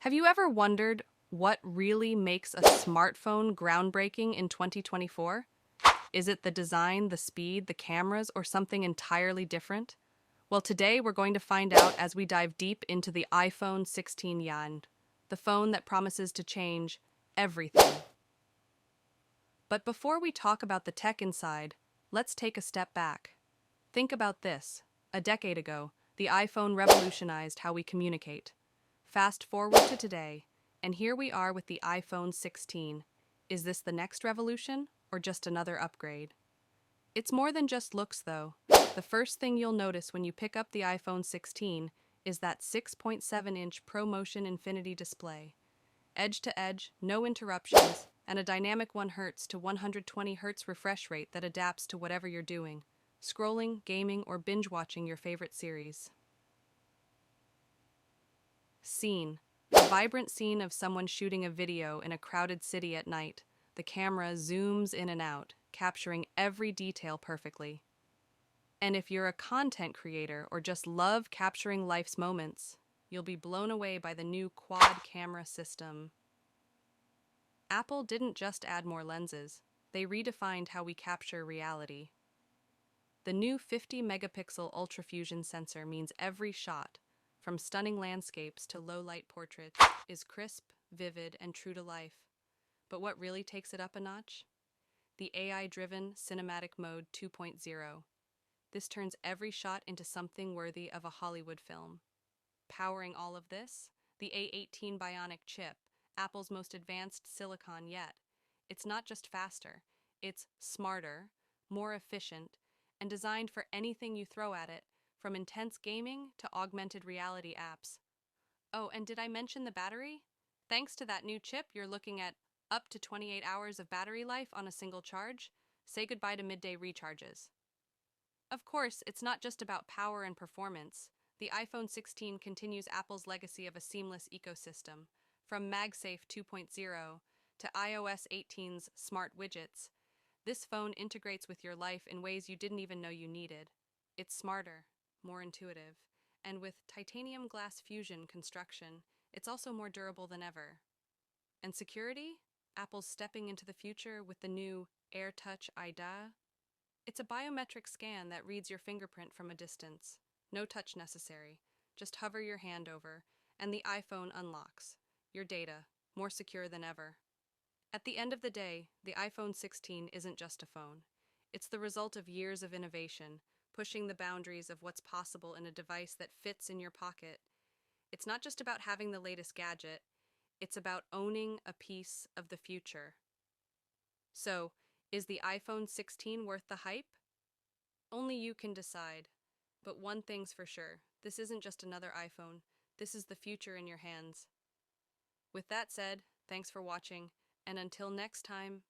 Have you ever wondered what really makes a smartphone groundbreaking in 2024? Is it the design, the speed, the cameras, or something entirely different? Well, today we're going to find out as we dive deep into the iPhone 16 Yan, the phone that promises to change everything. But before we talk about the tech inside, let's take a step back. Think about this. A decade ago, the iPhone revolutionized how we communicate. Fast forward to today, and here we are with the iPhone 16. Is this the next revolution, or just another upgrade? It's more than just looks, though. The first thing you'll notice when you pick up the iPhone 16 is that 6.7-inch ProMotion Infinity display. Edge to edge, no interruptions, and a dynamic 1 Hz to 120 Hz refresh rate that adapts to whatever you're doing, scrolling, gaming, or binge watching your favorite series. Scene. A vibrant scene of someone shooting a video in a crowded city at night. The camera zooms in and out, capturing every detail perfectly. And if you're a content creator or just love capturing life's moments, you'll be blown away by the new quad camera system. Apple didn't just add more lenses, they redefined how we capture reality. The new 50-megapixel UltraFusion sensor means every shot, from stunning landscapes to low-light portraits, is crisp, vivid, and true to life. But what really takes it up a notch? The AI-driven Cinematic Mode 2.0. This turns every shot into something worthy of a Hollywood film. Powering all of this, the A18 Bionic chip, Apple's most advanced silicon yet. It's not just faster, it's smarter, more efficient, and designed for anything you throw at it, from intense gaming to augmented reality apps. Oh, and did I mention the battery? Thanks to that new chip, you're looking at up to 28 hours of battery life on a single charge. Say goodbye to midday recharges. Of course, it's not just about power and performance. The iPhone 16 continues Apple's legacy of a seamless ecosystem. From MagSafe 2.0 to iOS 18's smart widgets, this phone integrates with your life in ways you didn't even know you needed. It's smarter, more intuitive, and with titanium glass fusion construction, it's also more durable than ever. And security? Apple's stepping into the future with the new AirTouch ID. It's a biometric scan that reads your fingerprint from a distance. No touch necessary. Just hover your hand over, and the iPhone unlocks. Your data, more secure than ever. At the end of the day, the iPhone 16 isn't just a phone. It's the result of years of innovation, pushing the boundaries of what's possible in a device that fits in your pocket. It's not just about having the latest gadget, it's about owning a piece of the future. So, is the iPhone 16 worth the hype? Only you can decide. But one thing's for sure, this isn't just another iPhone, this is the future in your hands. With that said, thanks for watching, and until next time,